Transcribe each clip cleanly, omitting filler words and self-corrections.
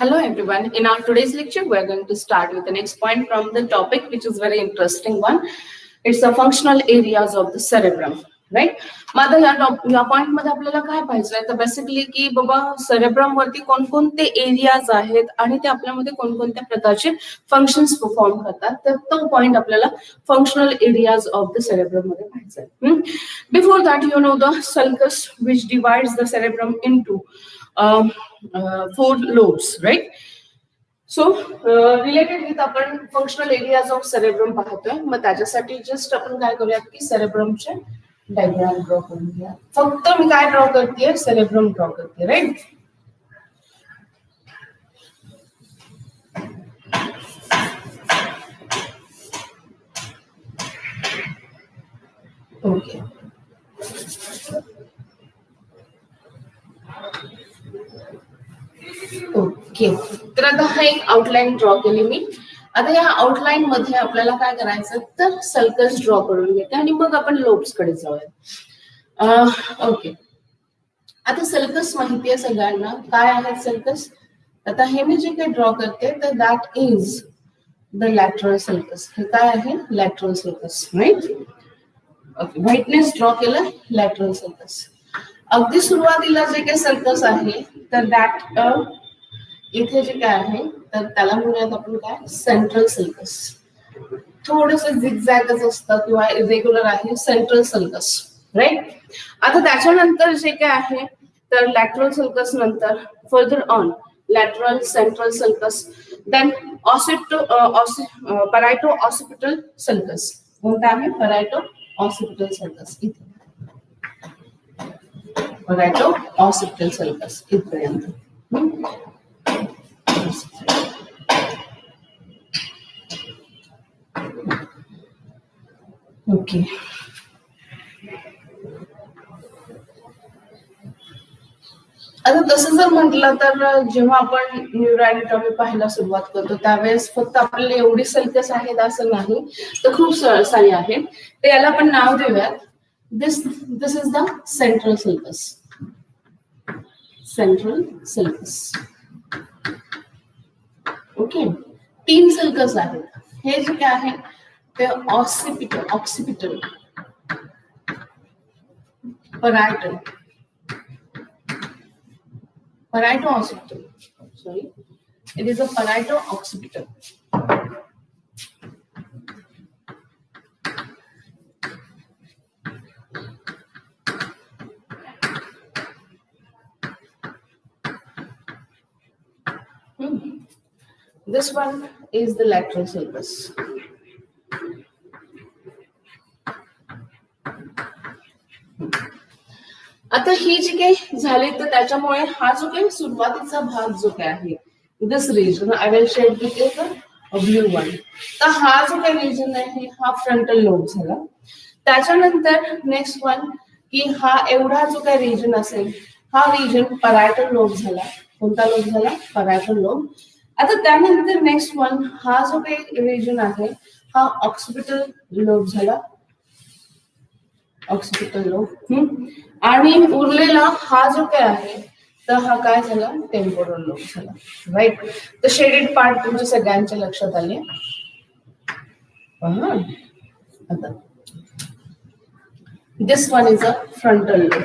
Hello everyone. In our today's lecture, we are going to start with the next point from the topic, which is very interesting one. It's the functional areas of the cerebrum, right? माझा या point मध्ये आपल्याला काय पाहिजे तर basically की बाबा cerebrum वरती कोणकोणते एरियाज आहेत आणि ते आपल्यामध्ये कोणकोणत्या प्रकारचे फंक्शन्स परफॉर्म करतात तर तो पॉइंट आपल्याला functional areas of the cerebrum मध्ये पाहिजे. Before that you know the sulcus which divides the cerebrum into four lobes, right? So related with आपण functional areas of cerebrum पाहतोय. मग त्याच्यासाठी जस्ट आपण काय करूयात की सेरेब्रमचे डायग्राम ड्रॉ करूया. फक्त मी काय ड्रॉ करतेय सेरेब्रम ड्रॉ करते, राईट? ओके. ओके, तर आता हा एक आउटलाईन ड्रॉ केली मी. आता या आउटलाईन मध्ये आपल्याला काय करायचं तर सर्कल्स ड्रॉ करून घेते आणि मग आपण लोब्स कडे जाऊया. ओके, आता सर्कल्स माहिती आहे सगळ्यांना. काय आहेत सर्कल्स? आता हे मी जे काही ड्रॉ करते तर that is the lateral circles. हे काय आहे? Lateral circles, right? Okay, whiteness draw केलं लॅटरल सर्कल्स. अगदी सुरुवातीला जे काही सर्कल्स आहे तर दॅट इथे जे काय आहे तर त्याला म्हणूयात आपण काय सेंट्रल सर्कस. थोडस झिगझॅगच असतं किंवा इरेग्युलर आहे सेंट्रल सर्कस, राईट? आता त्याच्यानंतर जे काय आहे तर लॅटरल सर्कस नंतर further on lateral central sulcus, then parieto occipital sulcus. कोणता आहे? Parieto occipital sulcus. इथे परायटो ऑसिपिटल सर्कस इथपर्यंत. ओके, आता तसं जर म्हटलं तर जेव्हा आपण न्यूरोएनाटॉमी पाहायला सुरुवात करतो त्यावेळेस फक्त आपल्याला एवढी सर्कस आहेत असं नाही, तर खूप सारी आहेत. तर याला आपण नाव देऊयात this is the central sulcus. Central sulcus. Okay, 3 sulcus आहेत. हे जे काय आहे ते occipital, parietal, parieto occipital. Sorry, it is a parieto occipital. This one is the lateral sulcus. आता ही जी काही झाली तर त्याच्यामुळे हा जो काही सुरुवातीचा भाग जो काय आहे this region I will shade with blue one. तर हा जो काही रिजन आहे हा फ्रंटल लोब झाला. त्याच्यानंतर नेक्स्ट वन की हा एवढा जो काही रिजन असेल हा रिजन परायटल लोब झाला. कोणता लोब झाला? Parietal lobe. आता त्यानंतर नेक्स्ट वन हा जो काही रिजन आहे हा ऑक्सिपिटल लोब झाला. Occipital lobe. आणि उरलेला हा जो काय आहे तर हा काय झाला? टेम्पोरल लोब झाला, राईट? तर शेडेड पार्ट तुमच्या सगळ्यांच्या लक्षात आले. आता this one is a frontal lobe.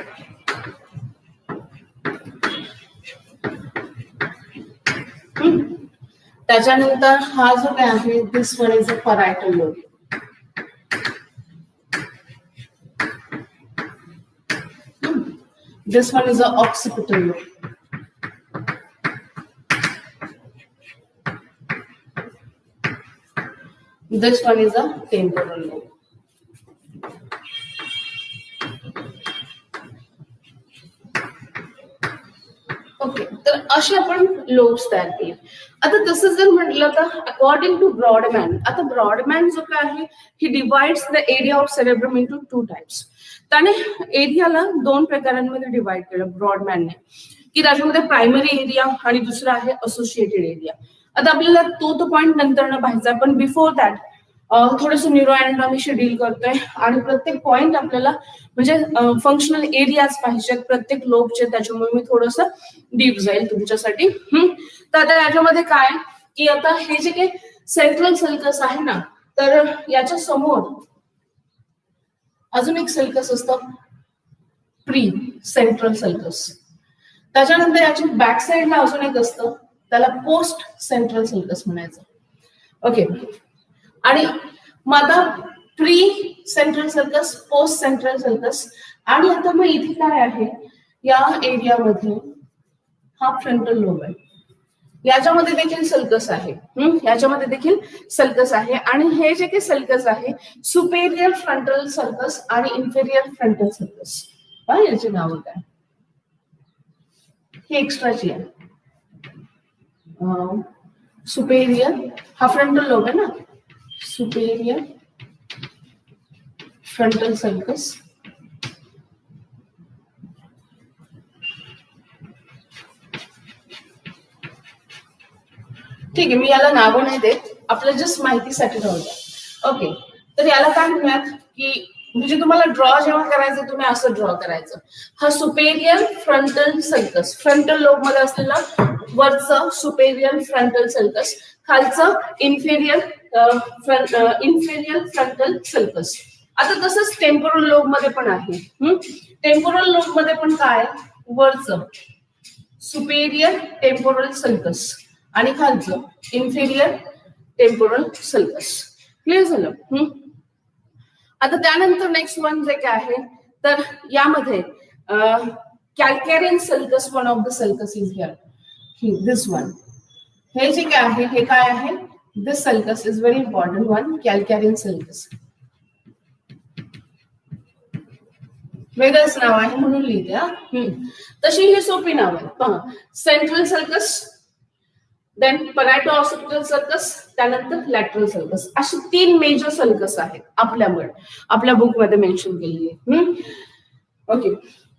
त्याच्यानंतर हा जो काय आहे this one is a parietal lobe. This one is an occipital lobe. This one is a temporal lobe. Okay, तर असे आपण लोब्स तयार केले. आता तसं जर म्हटलं तर अकॉर्डिंग टू ब्रॉडमॅन, आता ब्रॉडमॅन जो काय आहे he divides the area of cerebrum into 2 types. त्याने एरियाला 2 प्रकारांमध्ये डिवाइड केलं ब्रॉडमॅनने, की त्याच्यामध्ये प्रायमरी एरिया आणि दुसरा आहे असोसिएटेड एरिया. आता आपल्याला तो पॉइंट नंतर न पाहायचा, पण बिफोर दॅट थोडस न्यूरो अॅनाटॉमीशी डील करतोय आणि प्रत्येक पॉइंट आपल्याला म्हणजे फंक्शनल एरियाज पाहिजेत प्रत्येक लोबचे, त्याच्यामुळे मी थोडस डीप जाईल तुमच्यासाठी. तर आता याच्यामध्ये काय की आता हे जे काही सेंट्रल सल्कस आहे ना, तर याच्या समोर अजून एक सल्कस असतं प्री सेंट्रल सल्कस. त्याच्यानंतर याच्या बॅक साइडला अजून एक असतं, त्याला पोस्ट सेंट्रल सल्कस म्हणायचं. ओके, आणि मग आता pre central sulcus, post central sulcus, आणि आता मग इथे काय आहे या एरियामध्ये हा फ्रंटल लोब आहे. याच्यामध्ये देखील सल्कस आहे, याच्यामध्ये देखील सल्कस आहे. आणि हे जे काही सल्कस आहे सुपेरियर फ्रंटल सल्कस आणि इन्फेरियर फ्रंटल सल्कस, याची नावं काय, ही एक्स्ट्राची आहे. सुपेरियर हा फ्रंटल लोब आहे ना, सुपेरियर फ्रंटल सल्कस, ठीक आहे. मी याला नावं नाही देत, आपल्या जस्ट माहितीसाठी राहू द्या. ओके, तर याला काय म्हणूयात की म्हणजे तुम्हाला ड्रॉ जेव्हा करायचं तुम्ही असं ड्रॉ करायचं. हा superior frontal sulcus, frontal lobe मध्ये असलेला वरचं सुपेरियर फ्रंटल सल्कस, खालचं इन्फेरियर फ्रंटल सल्कस. आता तसंच टेम्पोरल लोब मध्ये पण आहे. टेम्पोरल लोब मध्ये पण काय, वरचं सुपेरियर टेम्पोरल सल्कस आणि खालचं इन्फेरियर टेम्पोरल सल्कस. क्लिअर झालं. आता त्यानंतर नेक्स्ट वन जे काय आहे, तर यामध्ये calcarine sulcus, one of the sulcus is here, this one. हे जे काय आहे हे काय आहे, this sulcus is very important one, calcarine sulcus. वेगळंच नाव आहे म्हणून लिहिते. तशी ही सोपी नाव आहे. Central sulcus, then parieto occipital sulcus, त्यानंतर लॅटरल सर्कस, अशी 3 मेजर सर्कस आहेत आपल्या बुक मध्ये मेन्शन केलेली. ओके,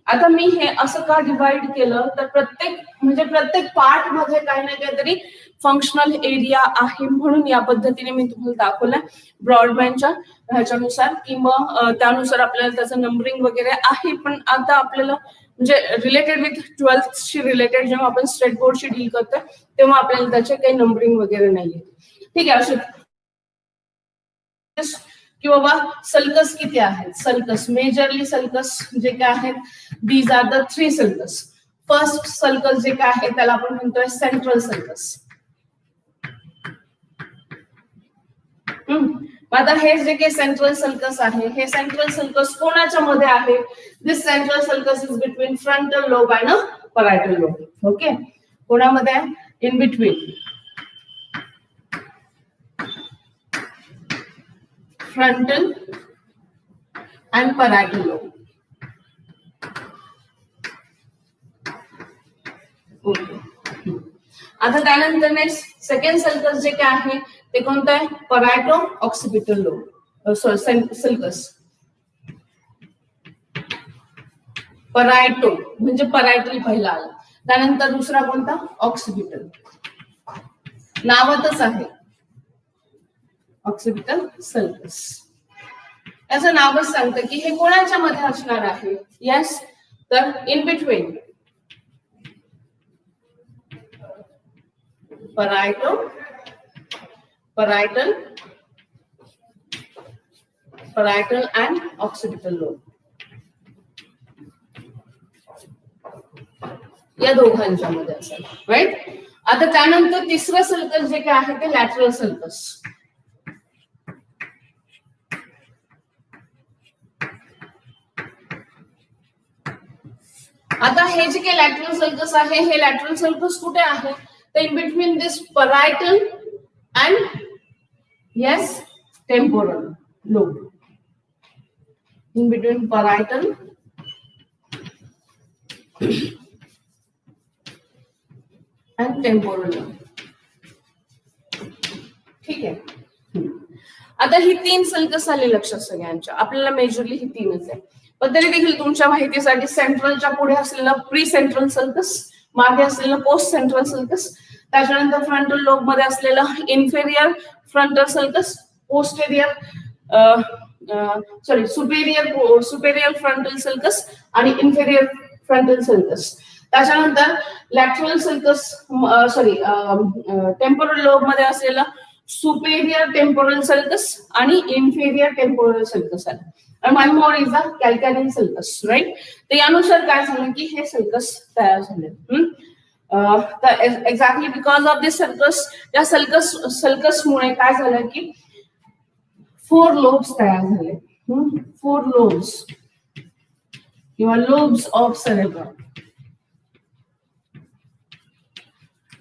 आता मी हे असं का डिवाइड केलं तर प्रत्येक पार्ट मध्ये काही ना काहीतरी फंक्शनल एरिया आहे म्हणून या पद्धतीने मी तुम्हाला दाखवलं ब्रॉडबँडच्या ह्याच्यानुसार, की मग त्यानुसार आपल्याला त्याचं नंबरिंग वगैरे आहे. पण आता आपल्याला म्हणजे रिलेटेड विथ 12th रिलेटेड जेव्हा आपण स्टेट बोर्डशी डील करतोय तेव्हा आपल्याला त्याचे काही नंबरिंग वगैरे नाहीये. ठीक आहे, असे की बाबा सल्कस किती आहेत. सल्कस मेजरली सल्कस जे काय आहेत, these are the 3 sulcus. First sulcus जे काय आहे त्याला आपण म्हणतोय सेंट्रल सल्कस. आता हे जे काही सेंट्रल सल्कस आहे, हे सेंट्रल सल्कस कोणाच्या मध्ये आहे, this central sulcus is between frontal lobe and parietal lobe. Okay, कोणामध्ये आहे, in between frontal and parietal lobe. आता त्यानंतर नेक्स्ट सेकंड सल्कस जे काय आहे ते कोणतं आहे, परायटो ऑक्सिपिटल लोब, सल्कस. परायटो म्हणजे परायटल पहिला आला, त्यानंतर दुसरा कोणता, ऑक्सिपिटल. नावातच आहे ऑक्सिपिटल सल्कस. याचं नावच सांगतं की हे कोणाच्या मध्ये असणार आहे. येस, तर in between parietal and occipital lobe या दोघांच्या मध्ये असेल, राईट. आता त्यानंतर तिसरं सल्कस जे काय आहे ते लॅटरल सल्कस. आता हे जे काही लॅटरल सल्कस आहे, हे लॅटरल सल्कस कुठे आहे, तर in between this parietal and yes temporal lobe. In between parietal and temporal lobe. ठीक आहे. आता ही 3 सल्कस आले लक्षात सगळ्यांच्या, आपल्याला मेजरली ही 3च आहे. पण तरी देखील तुमच्या माहितीसाठी सेंट्रलच्या पुढे असलेला प्री सेंट्रल सल्कस, मागे असलेलं पोस्ट सेंट्रल सल्कस, त्याच्यानंतर फ्रंटल लोब मध्ये असलेलं inferior frontal sulcus, superior frontal sulcus आणि इन्फेरियर फ्रंटल सल्कस. त्याच्यानंतर लॅटरल सल्कस टेम्पोरल लोब मध्ये असलेला सुपेरियर टेम्पोरल सल्कस आणि इन्फेरियर टेम्पोरल सल्कस आहे. One more is the calcarine sulcus, right. तर यानुसार काय झालं की हे सल्कस तयार झाले. Exactly because of this sulcus, या सल्कसमुळे काय झालं की 4 लोब्स तयार झाले. 4 लोब्स किंवा lobes of cerebrum.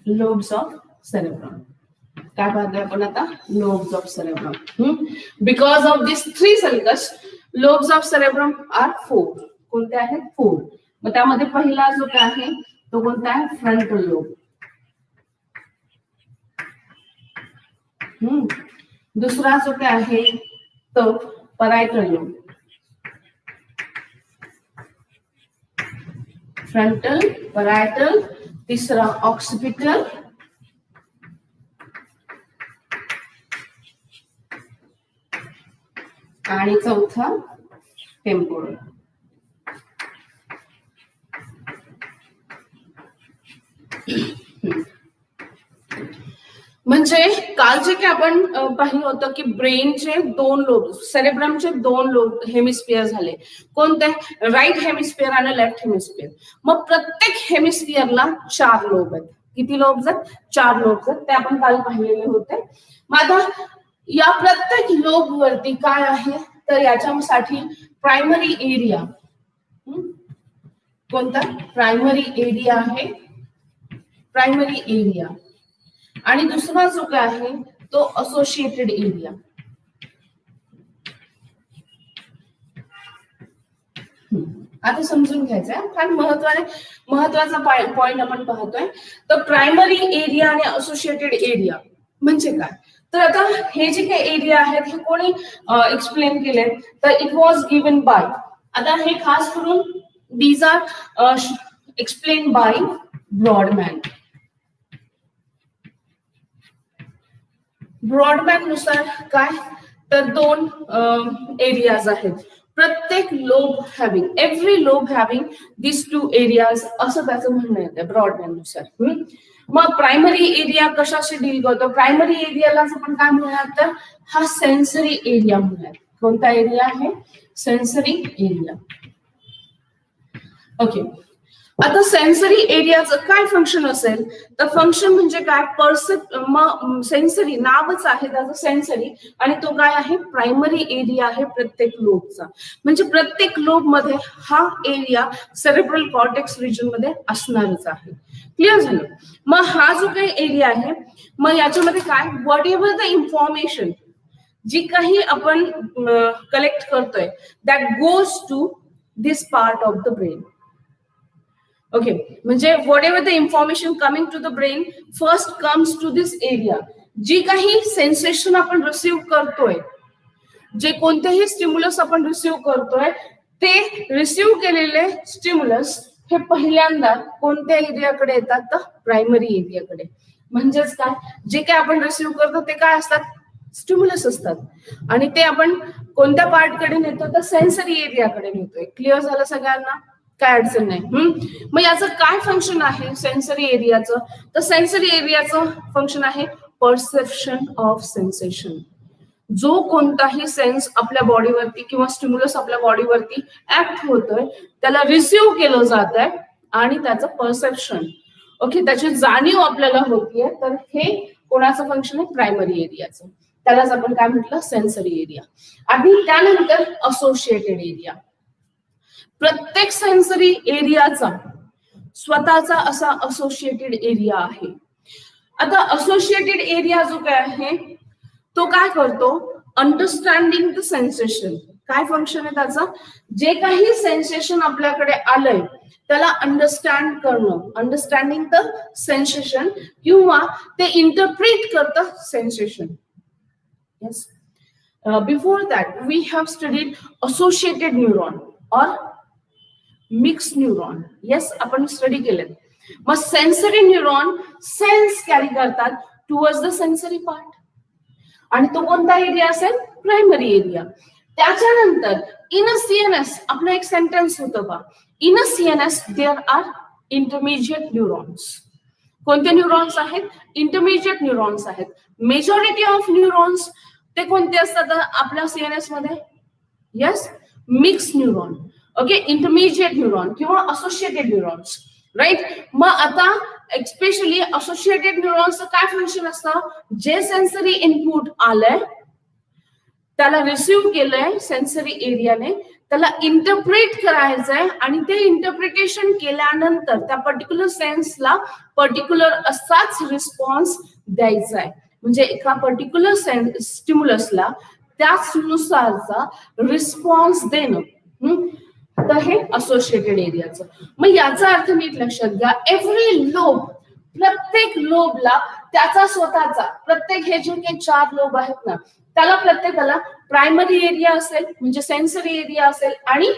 Lobes of cerebrum काय पाहतोय आपण आता? Lobes of cerebrum. Because of this 3 sulcus lobes of cerebrum are 4. कोणते आहेत? 4. मग त्यामध्ये पहिला जो काय आहे तो कोणता आहे? Frontal lobe. दुसरा जो काय आहे तो परायटल लोब. Frontal, parietal. तिसरा ऑक्सिपिटल. आणि चौथा टेम्पोरल. म्हणजे काल जे की आपण पाहिलं होतं की ब्रेनचे 2 लोब, सेरेब्रमचे 2 लोब हेमिस्फिअर झाले. कोणते? राईट हेमिस्फिअर आणि लेफ्ट हेमिस्फिअर. मग प्रत्येक हेमिस्फिअरला 4 लोब आहेत. किती लोब्स आहेत? 4 लोब्स आहेत. ते आपण काल पाहिलेले होते. मग आता या प्रत्येक लोब वरती काय आहे तर याच्यासाठी प्रायमरी एरिया. कोणता? प्रायमरी एरिया आहे. Primary area. आणि दुसरा जो काय आहे तो असोसिएटेड एरिया. आता समजून घ्यायचं आहे, फार महत्वाचा पॉइंट आपण पाहतोय. तर प्रायमरी एरिया आणि असोसिएटेड एरिया म्हणजे काय? तर आता हे जे काही एरिया आहेत हे कोणी एक्सप्लेन केले तर इट वॉज गिवन बाय. आता हे खास करून these are explain by Brodmann. Brodmann नुसार काय तर 2 एरियाज आहेत. प्रत्येक lobe having, every lobe having this 2 areas असं त्याचं म्हणणं येतं ब्रॉडमॅन नुसार. मग प्रायमरी एरिया कशाशी डील करतो? प्रायमरी एरियाला आपण काय म्हणूयात तर हा सेन्सरी एरिया म्हणूयात. कोणता एरिया आहे? Sensory area. ओके. आता सेन्सरी एरियाचं काय फंक्शन असेल तर फंक्शन म्हणजे काय? सेन्सरी नावच आहे त्याचं सेन्सरी आणि तो काय आहे? प्रायमरी एरिया आहे प्रत्येक लोबचा. म्हणजे प्रत्येक लोब मध्ये हा एरिया सेरेब्रल कॉर्टेक्स रिजन मध्ये असणारच आहे. क्लिअर झालं? मग हा जो काही एरिया आहे मग याच्यामध्ये काय व्हॉट एव्हर द इन्फॉर्मेशन जी काही आपण कलेक्ट करतोय that goes to this part of the brain. Okay. म्हणजे whatever the information coming to the brain first comes to this area. जी काही सेन्सेशन आपण रिसिव्ह करतोय, जे कोणतेही स्टिम्युलस आपण रिसिव्ह करतोय ते रिसिव्ह केलेले स्टिम्युलस हे पहिल्यांदा कोणत्या एरियाकडे येतात तर प्रायमरी एरियाकडे. म्हणजेच काय जे काय आपण रिसिव्ह करतो ते काय असतात? स्टिम्युलस असतात आणि ते आपण कोणत्या पार्टकडे नेतो तर सेन्सरी एरियाकडे नेतोय. क्लिअर झालं सगळ्यांना? काय अडचण नाही. मग याचं काय फंक्शन आहे सेन्सरी एरियाचं? तर सेन्सरी एरियाचं फंक्शन आहे परसेप्शन ऑफ सेन्सेशन. जो कोणताही सेन्स आपल्या बॉडीवरती किंवा स्टिम्युलस आपल्या बॉडीवरती ऍक्ट होतोय त्याला रिसिव्ह केलं जात आहे आणि त्याचं परसेप्शन, ओके, त्याची जाणीव आपल्याला होतीये. तर हे कोणाचं फंक्शन आहे? प्रायमरी एरियाचं. त्यालाच आपण काय म्हटलं? Sensory area. आणि त्यानंतर असोसिएटेड एरिया. प्रत्येक सेन्सरी एरियाचा स्वतःचा असा असोसिएटेड एरिया आहे. आता असोसिएटेड एरिया जो काय आहे तो काय करतो? Understanding the sensation. काय फंक्शन आहे त्याचं? जे काही सेन्सेशन आपल्याकडे आलंय त्याला अंडरस्टँड करणं, अंडरस्टँडिंग द सेन्सेशन किंवा ते इंटरप्रिट करतं sensation. Yes. Before that we have studied associated neuron or mix neuron. Yes, आपण स्टडी केले. मग सेन्सरी न्यूरॉन सेन्स कॅरी करतात टुवर्ड्स द सेन्सरी पार्ट आणि तो कोणता एरिया असेल? Primary area. त्याच्यानंतर इन अ सीएनएस आपलं एक सेंटेन्स होतं बा, in a CNS there are intermediate neurons. कोणते न्यूरॉन्स आहेत? इंटरमिजिएट न्यूरॉन्स आहेत. मेजॉरिटी ऑफ न्यूरॉन्स ते कोणते असतात आपल्या सीएनएस मध्ये? Yes, mix neuron. Okay, intermediate neuron किंवा असोसिएटेड न्यूरॉन्स, राईट. मग आता एक्सपेशली असोसिएटेड न्यूरॉन्सचं काय फंक्शन असतं? जे सेन्सरी इनपुट आलंय त्याला रिसिव्ह केलंय सेन्सरी एरियाने, त्याला इंटरप्रेट करायचंय आणि ते इंटरप्रिटेशन केल्यानंतर त्या पर्टिक्युलर सेन्सला पर्टिक्युलर असाच रिस्पॉन्स द्यायचा आहे. म्हणजे एका पर्टिक्युलर स्टिम्युलसला त्याचनुसारचा रिस्पॉन्स देणं. तर हे असोसिएटेड एरियाचं. मग याचा अर्थ नीट लक्षात घ्या, एव्हरी लोब, प्रत्येक लोबला त्याचा स्वतःचा, प्रत्येक हे जे काही 4 लोब आहेत ना त्याला प्रत्येकाला प्रायमरी एरिया असेल म्हणजे सेन्सरी एरिया असेल आणि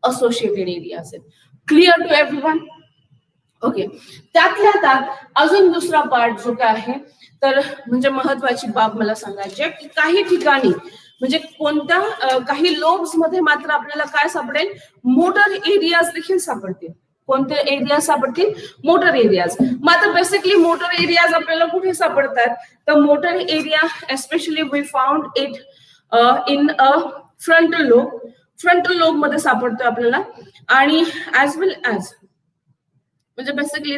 असोसिएटेड एरिया असेल. Clear to everyone? ओके. त्यातल्या त्यात अजून दुसरा पार्ट जो काय आहे तर म्हणजे महत्वाची बाब मला सांगायची की काही ठिकाणी म्हणजे कोणत्या काही लोब्स मध्ये मात्र आपल्याला काय सापडेल? मोटर एरियाज देखील सापडतील. कोणते एरिया सापडतील? Motor areas. मात्र बेसिकली मोटर एरियाज आपल्याला कुठे सापडतात? तर motor area especially we found it in a frontal lobe. Frontal lobe मध्ये सापडतो आपल्याला आणि ऍज वेल ऍज म्हणजे बेसिकली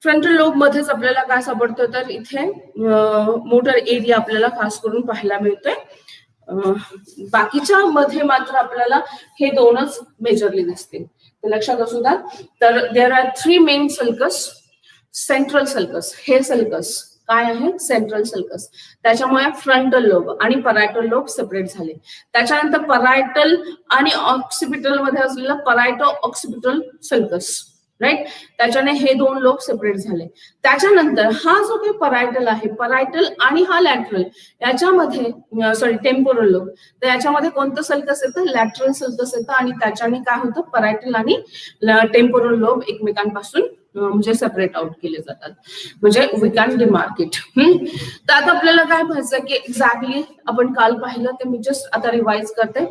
फ्रंटल लोब मध्येच आपल्याला काय सापडतं तर इथे मोटर एरिया आपल्याला खास करून पाहायला मिळतोय. बाकीच्या मध्ये मात्र आपल्याला हे दोनच मेजरली दिसतील. तर लक्षात असू द्या. तर there are 3 main sulcus. Central sulcus, हे सल्कस काय आहे? Central sulcus. त्याच्यामुळे फ्रंटल लोब आणि परायटल लोब सेपरेट झाले. त्याच्यानंतर परायटल आणि ऑक्सिपिटल मध्ये असलेला परायटो ऑक्सिपिटल सल्कस, राईट. त्याच्याने हे 2 लोब सेपरेट झाले. त्याच्यानंतर हा जो काही परायटल आहे, परायटल आणि हा लॅटरल याच्यामध्ये सॉरी टेम्पोरल लोब, तर याच्यामध्ये कोणतं सल्कस येतं? लॅटरल सल्कस येतं आणि त्याच्याने काय होतं? परायटल आणि टेम्पोरल लोब एकमेकांपासून म्हणजे सेपरेट आउट केले जातात. म्हणजे वी कॅन डिमार्केट. तर आता आपल्याला काय पाहायचं की एक्झॅक्टली आपण काल पाहिलं ते मी जस्ट आता रिवाइज करते.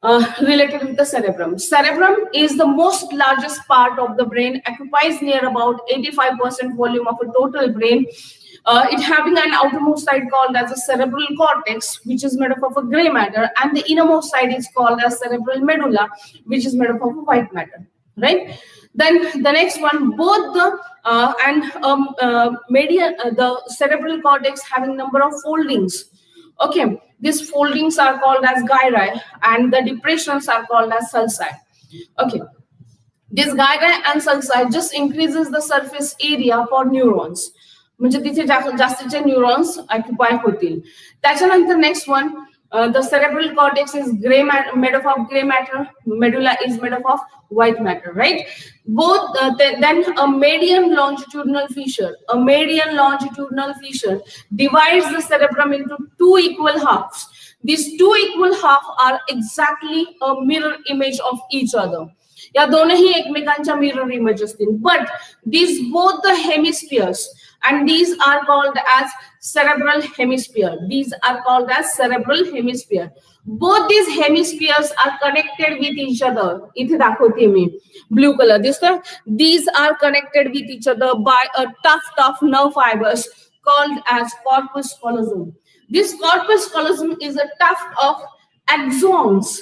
Related with the cerebrum. Cerebrum is the most largest part of the brain, occupies near about 85% volume of a total brain. It having an outermost side called as a cerebral cortex, which is made up of a gray matter, and the innermost side is called as cerebral medulla, which is made up of a white matter. Right? Then the next one, both the the cerebral cortex having number of foldings. Okay, these foldings are called as gyri and the depressions are called as sulci. Okay, this gyri and sulci just increases the surface area for neurons. म्हणजे तिथे जास्तीचे neurons occupy होतील. त्याच्यानंतर next one, the cerebral cortex is made up of gray matter, medulla is made up of white matter, right? Both then a median longitudinal fissure divides the cerebrum into 2 equal halves. These 2 equal halves are exactly a mirror image of each other. या दोनही एकमेकांच्या mirror image असतील. But these both the hemispheres and these are called as cerebral hemisphere. These are called as cerebral hemisphere. Both these hemispheres are connected with each other. इथे दाखवते मी blue colour दिसतोय. These are connected with each other by a tuft of nerve fibers called as corpus callosum. This corpus callosum is a tuft of axons.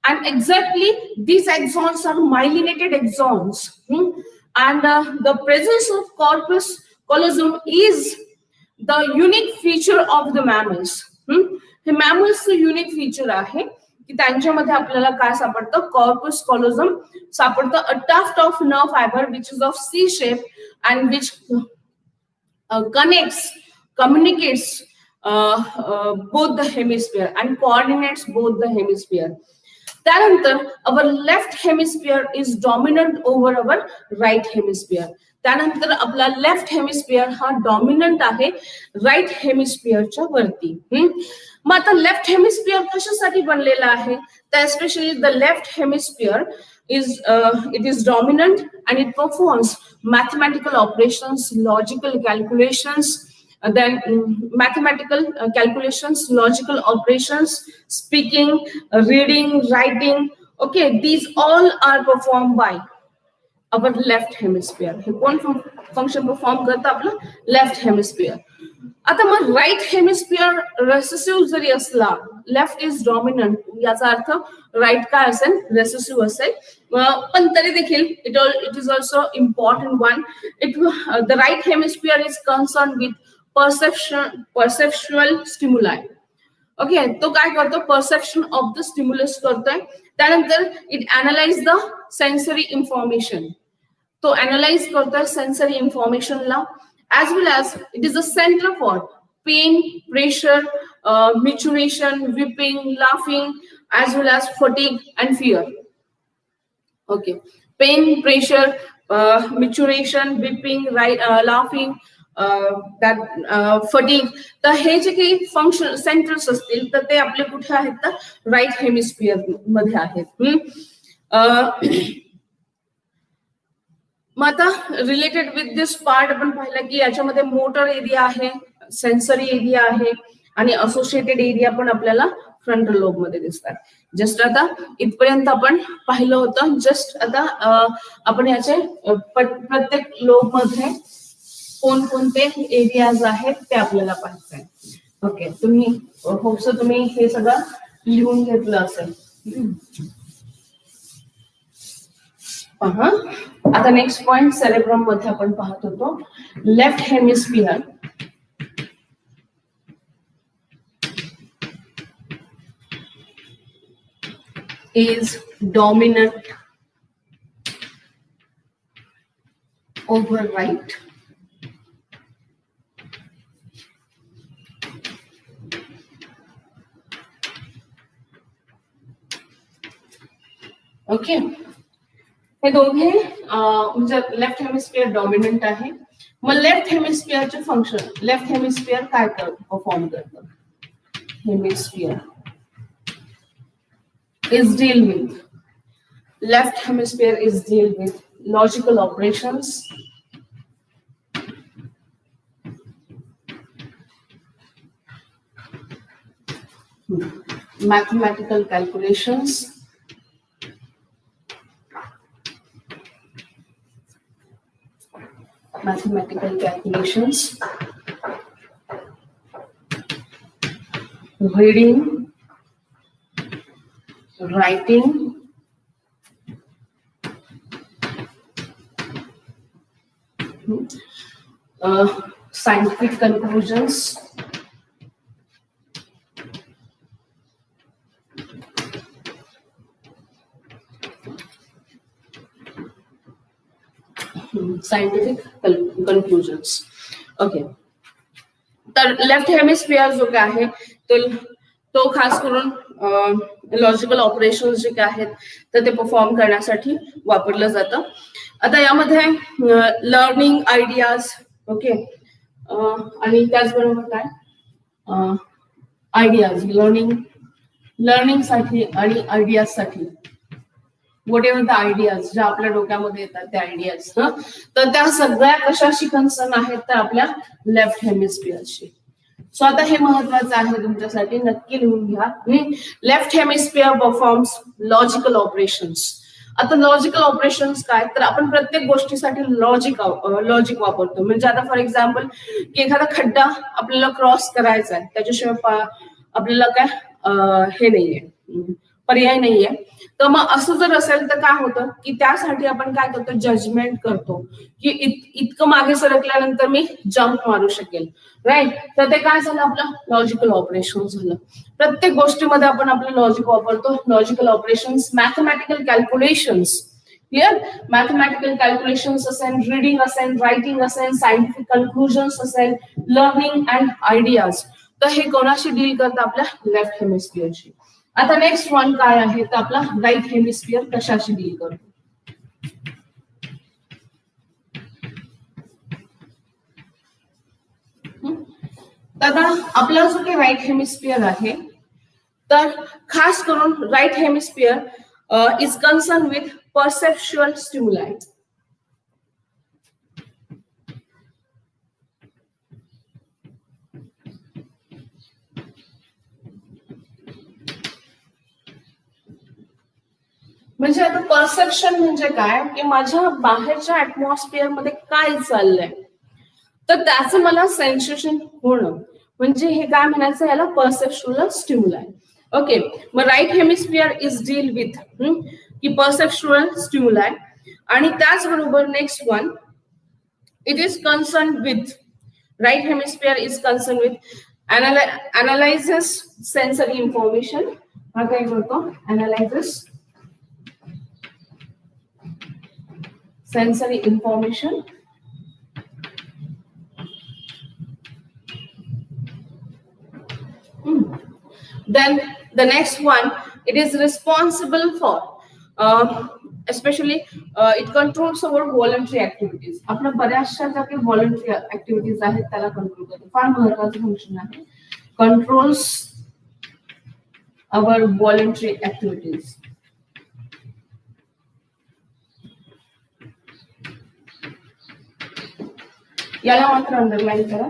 And exactly these axons are myelinated axons. And the presence of corpus callosum is the unique feature of the mammals. हे mammals unique feature आहे की त्यांच्यामध्ये आपल्याला काय सापडतं? corpus callosum सापडतं. A tuft of nerve fiber which is of C shape and which communicates both the hemisphere and coordinates both the hemisphere. त्यानंतर our left hemisphere is dominant over our right hemisphere. त्यानंतर आपला left hemisphere हा dominant आहे right हेमिस्फिअरच्या वरती. मग आता left hemisphere कशासाठी बनलेला आहे? तर specially the left hemisphere is dominant and it performs mathematical operations, logical calculations, then mathematical calculations, logical operations, speaking, reading, writing. Okay, these all are performed by our left hemisphere. हे कोण function perform करतं? आपलं left hemisphere. आता मग right hemisphere recessive जरी असला, left is dominant, याचा अर्थ राईट काय असेल? रेसेसिव्ह असेल. पण तरी देखील it is also important one. The right hemisphere is concern with perceptual stimuli. Okay, तो काय करतो? परसेप्शन ऑफ द स्टिम्युलस करतोय. त्यानंतर it analyse the sensory information. तो अनालाइज करतोय सेन्सरी इन्फॉर्मेशनला. as well as it is a center for pain, pressure, maturation, weeping, laughing, as well as fatigue and fear. Okay, pain, pressure, maturation, weeping, laughing, fatigue. तर हे जे काही function centres असतील तर ते आपले कुठे आहेत? तर राईट हेमिस्फियर मध्ये आहेत. मग आता रिलेटेड विथ दिस पार्ट आपण पाहिलं की याच्यामध्ये मोटर एरिया आहे, सेन्सरी एरिया आहे आणि असोसिएटेड एरिया पण आपल्याला फ्रंटल लोब मध्ये दिसतात. जस्ट आता इथपर्यंत आपण पाहिलं होतं. जस्ट आता आपण याचे प्रत्येक लोब मध्ये कोणकोणते एरियाज आहेत ते आपल्याला पाहायचंय. ओके, तुम्ही होपसो तुम्ही हे सगळं लिहून घेतलं असेल. आता नेक्स्ट पॉइंट सेरेब्रम मध्ये आपण पाहत होतो. Left hemisphere is dominant over right. Okay, हे दोघे म्हणजे लेफ्ट हेमिस्फियर डॉमिनंट आहे. मग लेफ्ट हेमिस्फियरचे फंक्शन, लेफ्ट हेमिस्फियर काय परफॉर्म करतं? Hemisphere is deal with, left hemisphere is deal with logical operations, mathematical calculations, reading, writing, scientific conclusions, scientific conclusions. Okay, तर left hemisphere जो काय आहे तो खास करून लॉजिकल ऑपरेशन्स जे काय आहेत तर ते परफॉर्म करण्यासाठी वापरलं जातं. आता यामध्ये लर्निंग आयडियाज, ओके, आणि त्याचबरोबर काय आयडियाज, लर्निंग साठी आणि आयडियाज साठी, वॉट एव्हर द आयडियाज ज्या आपल्या डोक्यामध्ये येतात त्या आयडियाज, तर त्या सगळ्या कशाशी कन्सर्न आहेत तर आपल्या लेफ्ट हेमिस्फियरशी. सो आता हे महत्वाचं आहे तुमच्यासाठी, नक्की लिहून घ्या. Left hemisphere performs logical operations. आता लॉजिकल ऑपरेशन्स काय, तर आपण प्रत्येक गोष्टीसाठी लॉजिक वापरतो. म्हणजे आता फॉर एक्झाम्पल की एखादा खड्डा आपल्याला क्रॉस करायचा आहे, त्याच्याशिवाय आपल्याला काय हे नाहीये, पर्याय नाहीये. तर मग असं जर असेल तर काय होतं की त्यासाठी आपण काय करतो, जजमेंट करतो की इतकं मागे सरकल्यानंतर मी जम्प मारू शकेल, राईट. तर ते काय झालं, आपलं लॉजिकल ऑपरेशन झालं. प्रत्येक गोष्टीमध्ये आपण आपलं लॉजिक वापरतो. Logical operations, mathematical calculations, clear, mathematical calculations असेल, रीडिंग असेल, रायटिंग असेल, सायंटिफिक कन्क्लुजन्स असेल, लर्निंग अँड आयडियाज. तर हे कोणाशी डील करतं, आपल्या लेफ्ट हेमिस्फियरशी. आता नेक्स्ट वन काय आहे तर आपला राईट हेमिस्फियर कशाशी डील करतो. आता आपला जो काही राईट हेमिस्फियर आहे तर खास करून right hemisphere is concern with perceptual stimuli. म्हणजे आता परसेप्शन म्हणजे काय की माझ्या बाहेरच्या ऍटमॉस्फिअर मध्ये काय चाललंय, तर त्याचं मला सेन्सेशन होणं, म्हणजे हे काय म्हणायचं याला परसेप्शुअल स्टिम्युलाय. ओके, मग right hemisphere is deal with की परसेप्शुअल स्टिम्युलाय. आणि त्याचबरोबर next one, it is concern with, right hemisphere is concerned with analyzes sensory information. हा काय करतो, analyzes sensory information. Then the next one, it is responsible for especially it controls our voluntary activities. आपल्या बऱ्याचशा ज्या काही voluntary activities आहेत त्याला control करतो. फार महत्त्वाचं फंक्शन आहे, controls our voluntary activities. याला मात्र अंडरलाईन करा.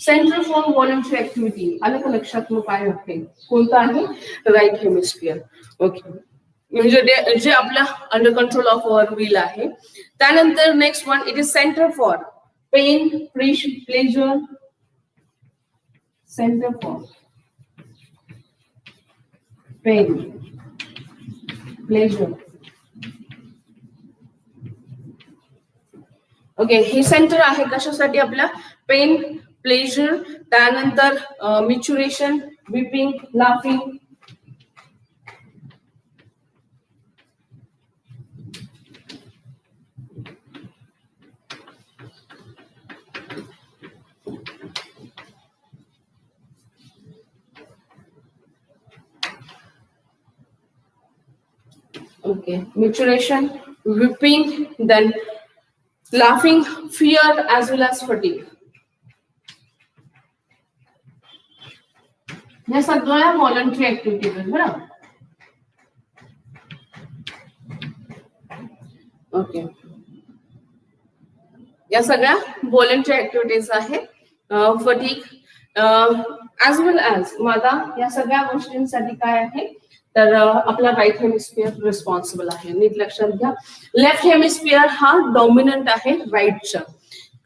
सेंटर फॉर व्हॉलंटरी ऍक्टिव्हिटी आलं का लक्षात? मग काय आहे, कोणतं आहे? Right hemisphere. ओके, म्हणजे जे आपल्या under control of our will आहे. त्यानंतर next one, it is centre for pain, pleasure, centre for pain, pleasure. Okay, हे सेंटर आहे कशासाठी? आपल्या पेन, प्लेजर, त्यानंतर micturition, weeping, laughing. Okay, maturation, whipping, then laughing, fear, as well as fatigue. या सगळ्या voluntary activities आहेत बरोबर. Okay, या सगळ्या व्हॉलंटरी ऍक्टिव्हिटीज आहेत. फटीग ऍज वेल ऍज माझा या सगळ्या गोष्टींसाठी काय आहे, तर आपला राईट हेमिस्फिअर रिस्पॉन्सिबल आहे. नीट लक्षात घ्या. लेफ्ट हेमिस्फिअर हा डॉमिनंट आहे राईटच्या.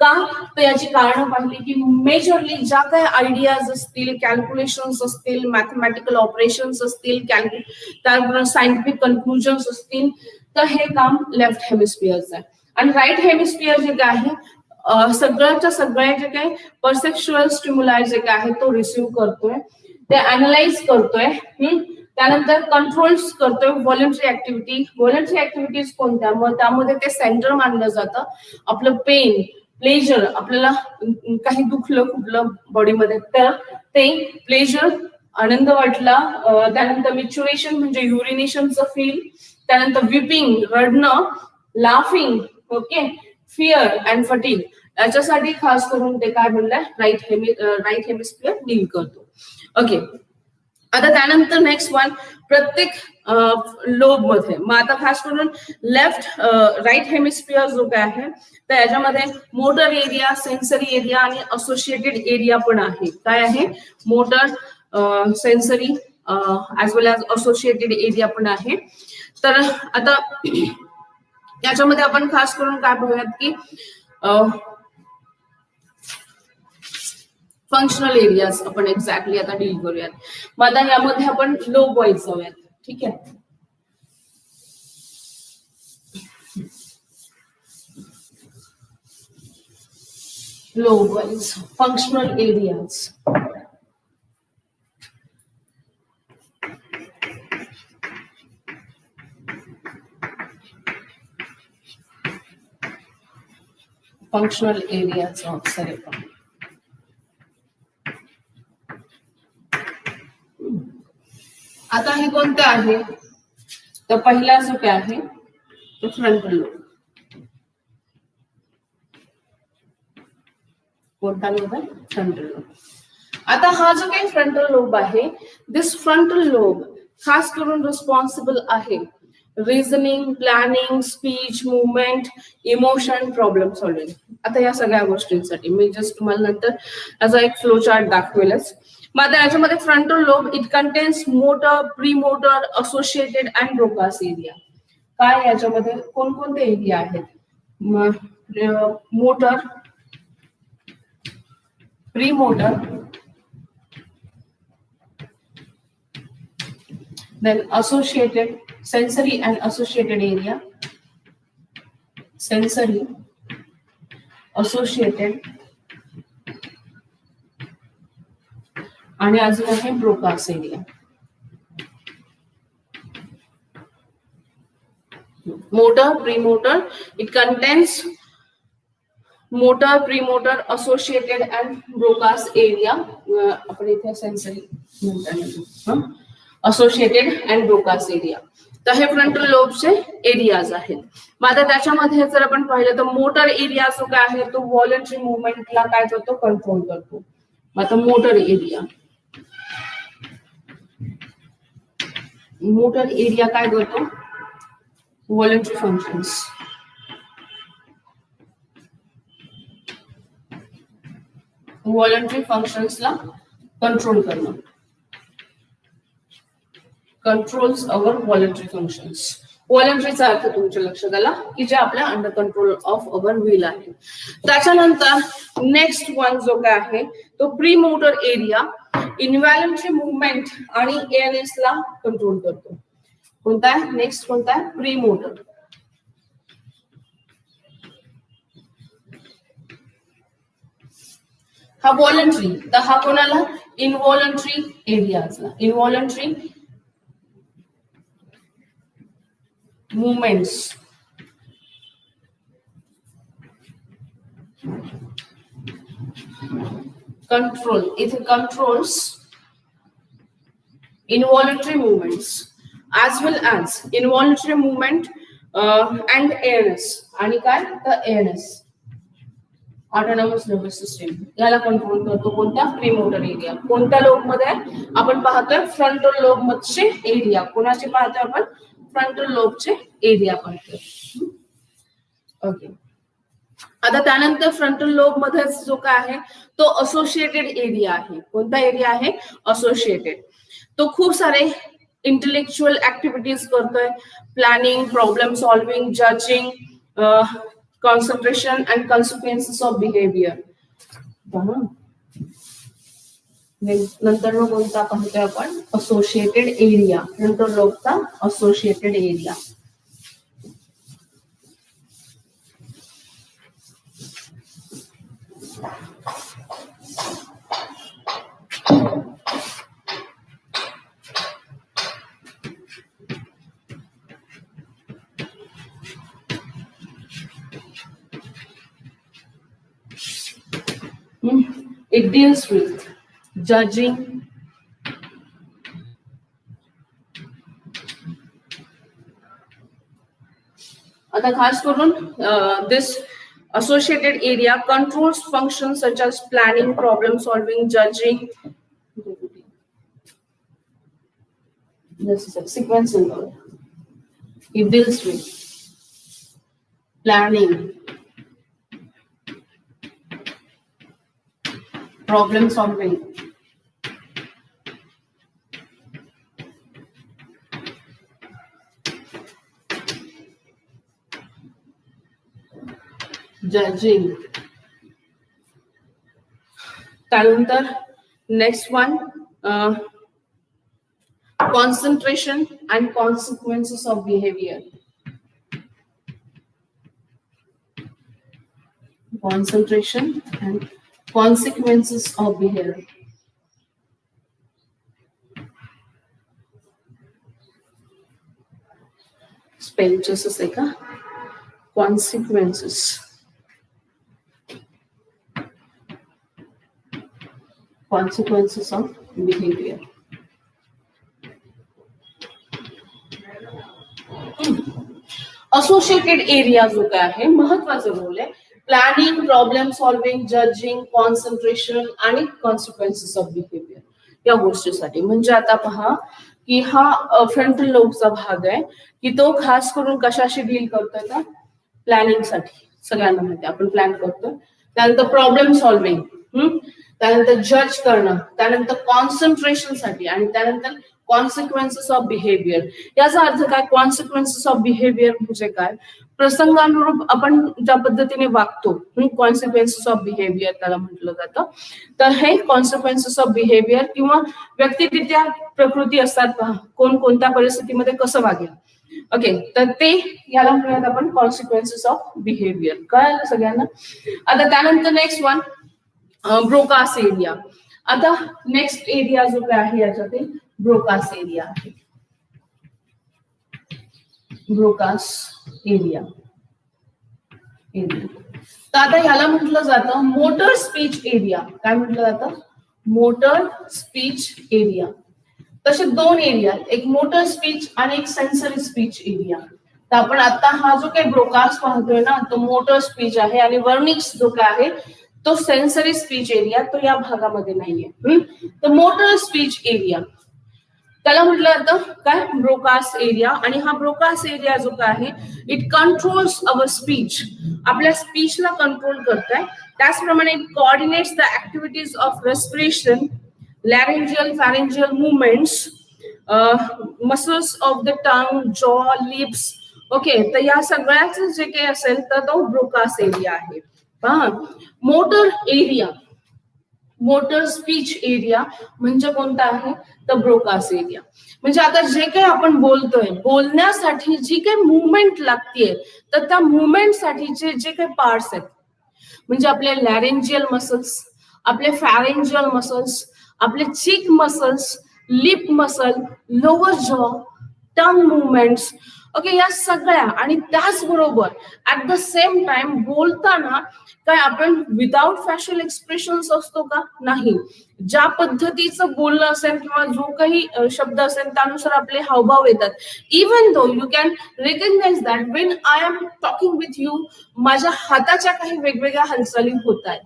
का? तर याची कारण पाहिली की मेजरली ज्या काही आयडियाज असतील, कॅल्क्युलेशन्स असतील, मॅथमॅटिकल ऑपरेशन्स असतील, त्याबरोबर सायंटिफिक कन्क्लुजन्स असतील, तर हे काम लेफ्ट हेमिस्फिअरचं आहे. आणि राईट हेमिस्फिअर जे काय आहे, सगळ्याच्या सगळ्या जे काही परसेप्शुअल स्टिम्युलाय जे काय आहे तो रिसिव्ह करतोय, ते अनालाइज करतोय, त्यानंतर कंट्रोल्स करतोय व्हॉलंटरी ऍक्टिव्हिटी. व्हॉलंटरी ऍक्टिव्हिटीज कोणत्या? मग त्यामध्ये ते सेंटर मानलं जातं. आपलं पेन, प्लेजर, आपल्याला काही दुखलं खुपलं बॉडीमध्ये तर ते प्लेजर, आनंद वाटला. त्यानंतर मिच्युरेशन म्हणजे युरिनेशनचं फील, त्यानंतर विपिंग, रडणं, laughing, okay, fear and fatigue. याच्यासाठी खास करून ते काय म्हणलंय, राईट हेमिस्फिअर डील करतो. ओके, आता त्यानंतर नेक्स्ट वन, प्रत्येक लोब मध्ये, मग आता खास करून लेफ्ट राईट हेमिस्फिअर जो काय आहे तर याच्यामध्ये मोटर एरिया, सेन्सरी एरिया आणि असोसिएटेड एरिया पण आहे. काय आहे? Motor, sensory as well as associated area पण आहे. तर आता याच्यामध्ये आपण खास करून काय बघूयात की फंक्शनल एरियाज आपण एक्झॅक्टली आता डील करूयात. मग आता यामध्ये आपण लोब वाईज जाऊयात. ठीक आहे, lobe wise functional areas. Functional areas of cerebrum. आता हे कोणते आहे? तर पहिला जो काय आहे तो फ्रंटल लोब. कोणता लोब आहे? Frontal lobe. आता हा जो काही फ्रंटल लोब आहे, दिस फ्रंटल लोब खास करून रिस्पॉन्सिबल आहे reasoning, planning, speech, movement, emotion, problem solving. आता या सगळ्या गोष्टींसाठी मी जस्ट तुम्हाला नंतर याचा एक फ्लो चार्ट दाखवेलच. मग आता याच्यामध्ये frontal lobe it contains motor, premotor, associated and Broca's area. काय याच्यामध्ये कोणकोणते एरिया आहेत? Motor, premotor, then associated sensory and associated area, sensory, associated आणि अजून आहे Broca's area. Motor, premotor, it contains motor, premotor, associated and Broca's area. आपण इथे sensory म्हणतात, असोसिएटेड अँड ब्रोकास एरिया. तर हे फ्रंटल लोबचे एरियाज आहेत. मग आता त्याच्यामध्ये जर आपण पाहिलं तर मोटर एरिया जो काय आहे तो व्हॉलंटरी मुवमेंटला काय करतो, कंट्रोल करतो. मग आता मोटर एरिया, मोटर एरिया काय करतो, व्हॉलंटरी फंक्शन्स. व्हॉलंटरी फंक्शन्सला कंट्रोल करणं, कंट्रोल्स अवर व्हॉलंटरी फंक्शन्स. व्हॉलंटरीचा अर्थ तुमच्या लक्षात आला की जे आपल्या under control of our will आहे. त्याच्यानंतर नेक्स्ट वन जो काय आहे तो प्रीमोटर एरिया इनव्हॉलंटरी मुवमेंट आणि एएनएस ला कंट्रोल करतो. कोणता आहे नेक्स्ट, कोणता आहे, प्रीमोटर. हा व्हॉलंटरी, तर हा कोणाला, इनव्हॉलंटरी एरियाजला, इनव्हॉलंटरी movements, control, it controls involuntary movements as well as involuntary movement and ANS. आणि काय तर ANS, ऑटोनॉमस नर्वस सिस्टीम, याला कंट्रोल करतो. कोणत्या, प्रीमोटर एरिया. कोणत्या लोब मध्ये आपण पाहतोय, फ्रंटल लोब मध्ये एरिया. कोणाचे पाहतोय आपण, फ्रंटल लोबचे एरिया पाहतोय. ओके. आता त्यानंतर फ्रंटल लोब मध्ये जो काय आहे तो असोसिएटेड एरिया आहे. कोणता एरिया आहे, असोसिएटेड. तो खूप सारे इंटेलेक्च्युअल ऍक्टिव्हिटीज करतोय, planning, problem solving, judging, concentration and consequences of behaviour. नंतर मग कोणता पाहतोय आपण, असोसिएटेड एरिया, फ्रंटल लोबचा associated area. It deals with judging, आता खास करून this associated area controls functions such as planning, problem solving, judging. This is a sequencing. It deals with planning, problem solving, judging. त्यानंतर next one, concentration and consequences of behavior. Concentration and consequences of behavior. Spell just a second. Consequences. Consequences of behavior. Associated area जो काय आहे महत्वाचा role आहे planning, problem solving, judging, concentration आणि consequences of behaviour या गोष्टीसाठी. म्हणजे आता पहा की हा फ्रंटल लोबचा भाग आहे की तो खास करून कशाशी डील करतोय का, प्लॅनिंग साठी. सगळ्यांना माहिती आपण प्लॅन करतोय. त्यानंतर प्रॉब्लेम सॉल्विंग, त्यानंतर जज करणं, त्यानंतर कॉन्सन्ट्रेशनसाठी आणि त्यानंतर कॉन्सिक्वेन्सेस ऑफ बिहेवियर. याचा अर्थ काय? कॉन्सिक्वेन्सेस ऑफ बिहेवियर म्हणजे काय? प्रसंगानुरूप आपण ज्या पद्धतीने वागतो, कॉन्सिक्वेन्सेस ऑफ बिहेवियर त्याला म्हटलं जातं. तर हे कॉन्सिक्वेन्सेस ऑफ बिहेवियर किंवा व्यक्तिरित्या प्रकृती असतात पहा, कोण कोणत्या परिस्थितीमध्ये कसं वागेल. ओके, तर ते याला म्हणूयात आपण कॉन्सिक्वेन्सेस ऑफ बिहेवियर. कळलं सगळ्यांना? आता त्यानंतर नेक्स्ट वन ब्रोकास एरिया. आता नेक्स्ट एरिया जो काय आहे याच्यातील ब्रोकास एरिया आहे. Broca's area. तर आता ह्याला म्हटलं जातं मोटर स्पीच एरिया. काय म्हटलं जातं? Motor speech area. तसे दोन एरिया, एक मोटर स्पीच आणि एक सेन्सरी स्पीच एरिया. तर आपण आता हा जो काही ब्रोकास पाहतोय ना, तो मोटर स्पीच आहे आणि वर्निक्स जो काय आहे तो सेन्सरी स्पीच एरिया, तो या भागामध्ये नाहीये. तर मोटर स्पीच एरिया त्याला म्हटलं जातं काय? Broca's area. आणि हा ब्रोकास एरिया जो काय आहे इट कंट्रोल्स अवर स्पीच. आपल्या स्पीचला कंट्रोल करतोय. त्याचप्रमाणे it coordinates the activities of respiration, laryngeal, pharyngeal movements, muscles of the tongue, jaw, lips. Okay, तर या सगळ्याच जे काही असेल तर तो ब्रोकास एरिया आहे. पहा, motor area, motor speech area म्हणजे कोणता आहे? तर ब्रोकास एरिया. म्हणजे आता जे काही आपण बोलतोय, बोलण्यासाठी जी काही मुवमेंट लागतीये, तर त्या मुवमेंटसाठीचे जे काही पार्ट्स आहेत म्हणजे आपले लॅरेंजियल मसल्स, आपले फॅरेंजियल मसल्स, आपले चीक मसल्स, लिप मसल, लोअर जॉ, टंग मुवमेंट्स. ओके, या सगळ्या. आणि त्याचबरोबर ऍट द सेम टाइम बोलताना काय आपण विदाउट फॅशियल एक्सप्रेशन्स असतो का? नाही. ज्या पद्धतीचं बोलणं असेल किंवा जो काही शब्द असेल त्यानुसार आपले हावभाव येतात. Even though you can recognize that when I am talking with you, माझ्या हाताच्या काही वेगवेगळ्या हालचाली होत आहेत.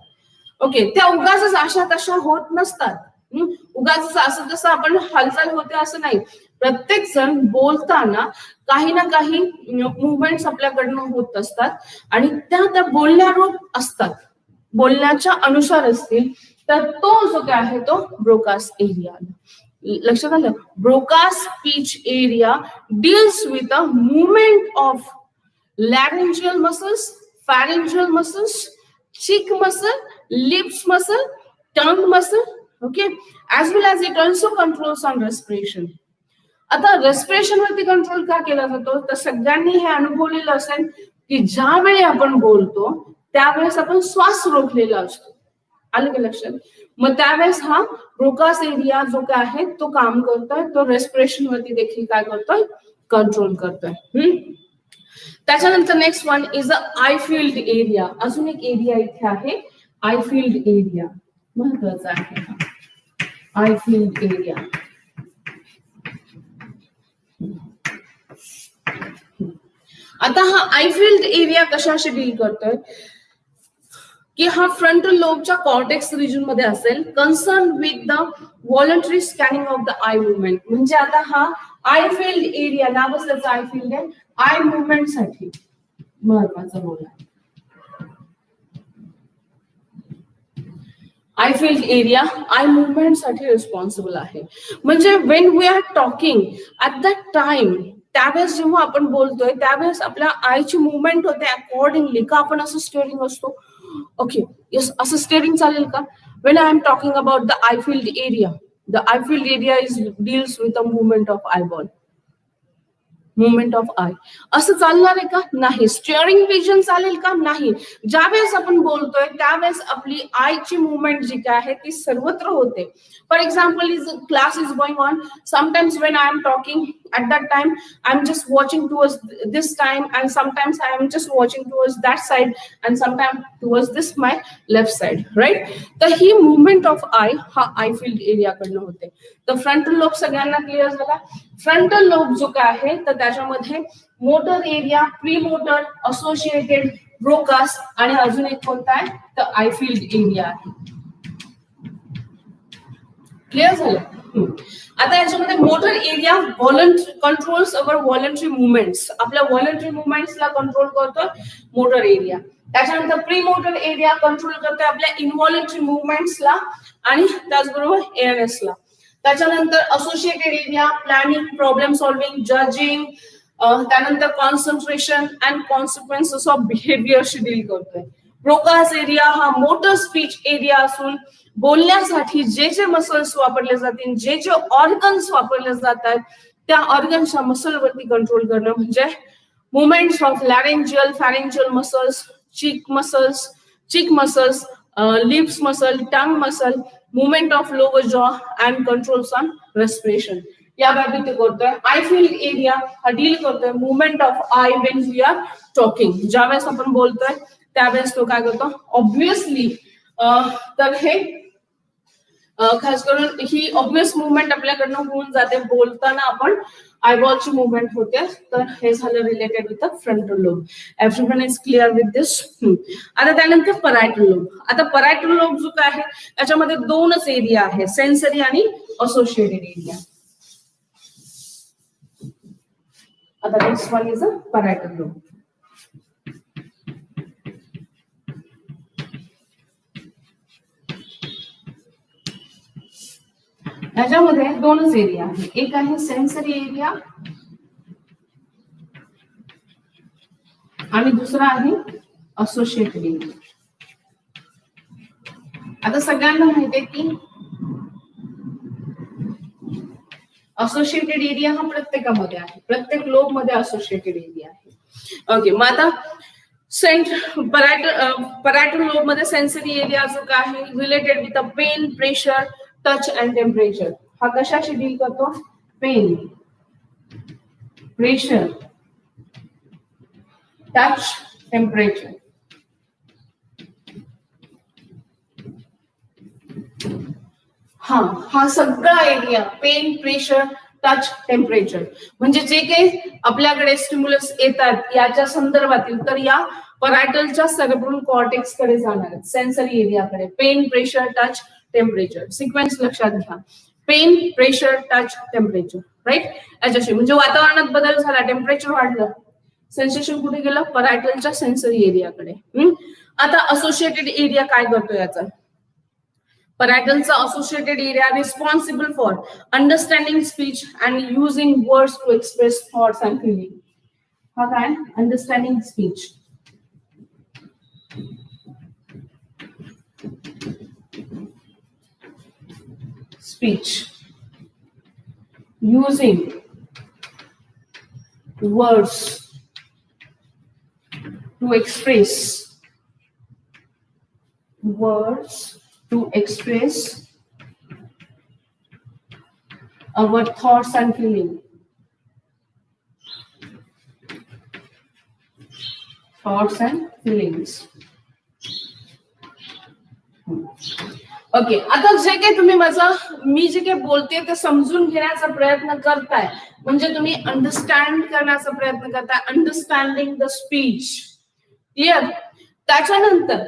ओके, त्या उगाच अशा तशा होत नसतात. उगाच असं तसं आपण हालचाल होते असं नाही. प्रत्येक जण बोलताना काही ना काही मुवमेंट्स आपल्याकडनं होत असतात आणि त्या बोलण्यारूप असतात, बोलण्याच्या अनुसार असतील. तर तो जो काय आहे तो ब्रोकास एरिया. लक्षात आलं? Broca's speech area deals with a movement of laryngeal muscles, pharyngeal muscles, cheek muscle, lips muscle, tongue muscle. Okay, as well as it also controls on respiration. आता रेस्पिरेशन वरती कंट्रोल का केला जातो? तर सगळ्यांनी हे अनुभवलेलं असेल की ज्या वेळी आपण बोलतो त्यावेळेस आपण श्वास रोखलेला असतो. आलं की लक्षात? मग त्यावेळेस हा ब्रोकास एरिया जो काय आहे तो काम करतोय, तो रेस्पिरेशन वरती देखील काय करतोय? कंट्रोल करतोय. त्याच्यानंतर next one is a I field area. अजून एक एरिया इथे आहे आय फील्ड एरिया. महत्वाचा आहे आय फील्ड एरिया. आता हा आय फील्ड एरिया कशाशी डील करतोय की हा फ्रंटल लोबच्या कॉर्टेक्स रिजन मध्ये असेल, concern with the voluntary scanning of the eye movement. म्हणजे आता हा आय फील्ड एरिया, नावच त्याचं आय फील्ड आहे, आय मुवमेंट साठी महत्वाचा रोल आहे. Eye field area eye movement साठी रिस्पॉन्सिबल आहे. म्हणजे when we are talking at that time, त्यावेळेस जेव्हा आपण बोलतोय त्यावेळेस आपल्या आयची मुवमेंट होते अकॉर्डिंगली. का आपण असं स्टेअरिंग असतो? ओके, यस, असं स्टेअरिंग चालेल का? Wien I am talking about the I field area, the I field area is deals with the movement of eyeball, movement of I. असं चालणार आहे का? नाही. स्टिअरिंग रिजन चालेल का? नाही. ज्यावेळेस आपण बोलतोय त्यावेळेस आपली आयची मुवमेंट जी काय आहे ती सर्वत्र होते. For example, is class is going on, sometimes Wien I am talking at that time I'm just watching towards this time, and sometimes I am just watching towards that side, and sometimes towards this my left side, right? तर ही movement of eye हा eye field area कडनं होते. तर frontal lobe सगळ्यांना clear झाला. Frontal lobe जो काय आहे तर त्याच्यामध्ये motor area, pre motor, associated, Broca's आणि अजून एक कोणता आहे तर आय फील्ड एरिया आहे. क्लिअर झालं. आता याच्यामध्ये motor area controls our voluntary movements. आपल्या व्हॉलंटरी मुवमेंट्सला कंट्रोल करतो मोटर एरिया. त्याच्यानंतर प्री मोटर एरिया कंट्रोल करतोय आपल्या इनव्हॉलंटरी मुवमेंट्सला आणि त्याचबरोबर एएनएस ला. त्याच्यानंतर associated area planning, problem solving, judging, त्यानंतर कॉन्सन्ट्रेशन अँड कॉन्सिक्वेन्सेस ऑफ बिहेवियरशी डील करतोय. ब्रोकास एरिया हा मोटर स्पीच एरिया असून बोलण्यासाठी जे जे मसल्स वापरले जातील, जे जे ऑर्गन्स वापरले जातात त्या ऑर्गन्सच्या मसलवरती कंट्रोल करणं म्हणजे movements of laryngeal, pharyngeal muscles, cheek muscles, lips muscle, tongue muscle, movement of lower jaw and controls on respiration. या बाबतीत करतोय. आय फील्ड एरिया हा डील करतोय movement of eye when we are talking. ज्यावेळेस आपण बोलतोय त्यावेळेस तो काय करतो ऑब्विसली तर हे खास करून ही ऑब्वियस मुवमेंट आपल्याकडनं होऊन जाते बोलताना आपण आयबॉलची मुवमेंट होते. तर हे झालं related with the frontal lobe. Everyone is clear with this. आता त्यानंतर परायटल लोब. आता परायटल लोब जो काय आहे त्याच्यामध्ये दोनच एरिया आहे, सेन्सरी आणि असोसिएटेड एरिया. आता next one is a parietal lobe. ह्याच्यामध्ये दोनच एरिया आहे, एक आहे सेन्सरी एरिया आणि दुसरा आहे असोसिएटेड एरिया. आता सगळ्यांना माहिती आहे की असोसिएटेड एरिया हा प्रत्येकामध्ये आहे, प्रत्येक लोब मध्ये असोसिएटेड एरिया आहे. ओके, मग आता परायटल लोब मध्ये सेन्सरी एरिया जो काय आहे related with pain, pressure, touch and temperature. हा कशाशी डील करतो? Pain, pressure, touch, temperature. हा सगळा area pain, pressure, touch, temperature म्हणजे जे काही आपल्याकडे स्टिम्युलस येतात याच्या संदर्भातील तर या परायटलच्या सेरेब्रल कॉर्टेक्स कडे जाणार आहेत, सेन्सरी एरियाकडे. Pain, pressure, touch, temperature. Sequence लक्षात घ्या. Pain, pressure, touch, temperature. Right. याच्याशी म्हणजे वातावरणात बदल झाला, टेम्परेचर वाढलं, सेन्सेशन कुठे गेलं? परायटलच्या सेन्सरी एरियाकडे. आता असोसिएटेड एरिया काय करतो याचा? परायटलचा associated area responsible for understanding speech and using words to express thoughts and feeling. हा काय? Understanding speech. Speech, using words to express our thoughts and feelings. Okay, आता जे काही तुम्ही मी जे काही बोलते ते समजून घेण्याचा प्रयत्न करताय म्हणजे तुम्ही अंडरस्टँड करण्याचा प्रयत्न करताय, अंडरस्टँडिंग द स्पीच. क्लिअर. त्याच्यानंतर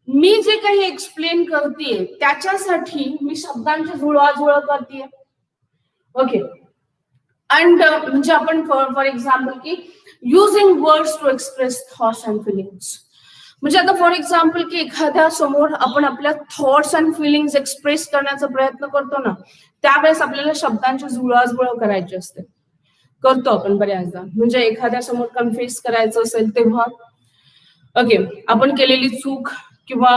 मी जे काही एक्सप्लेन करतेय त्याच्यासाठी मी शब्दांची जुळवाजुळव करतेय. ओके. अँड म्हणजे आपण फॉर एक्झाम्पल की using words to express thoughts and feelings. म्हणजे आता फॉर एक्झाम्पल की एखाद्या समोर आपण आपल्या थॉट्स अँड फिलिंग्स एक्सप्रेस करण्याचा प्रयत्न करतो ना त्यावेळेस आपल्याला शब्दांची जुळवाजुळव करायची असते. करतो आपण बऱ्याचदा. म्हणजे एखाद्या समोर कन्फ्युज करायचं असेल तेव्हा ओके आपण केलेली चूक किंवा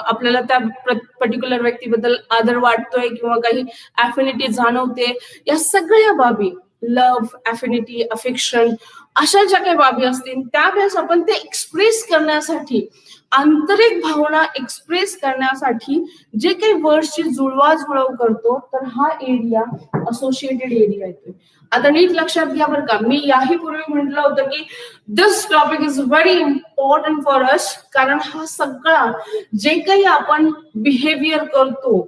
आपल्याला त्या पर्टिक्युलर व्यक्तीबद्दल आदर वाटतोय किंवा काही अफिनिटी जाणवते, या सगळ्या बाबी लव्ह, अफिनिटी, अफेक्शन अशा ज्या काही बाबी असतील त्यावेळेस आपण ते एक्सप्रेस करण्यासाठी, आंतरिक भावना एक्सप्रेस करण्यासाठी जे काही वर्ड्सची जुळवाजुळव करतो तर हा एरिया असोसिएटेड एरिया येतोय. आता नीट लक्षात घ्या बरं का, मी याही पूर्वी म्हटलं होतं की this topic is very important for us. कारण हा सगळा जे काही आपण बिहेवियर करतो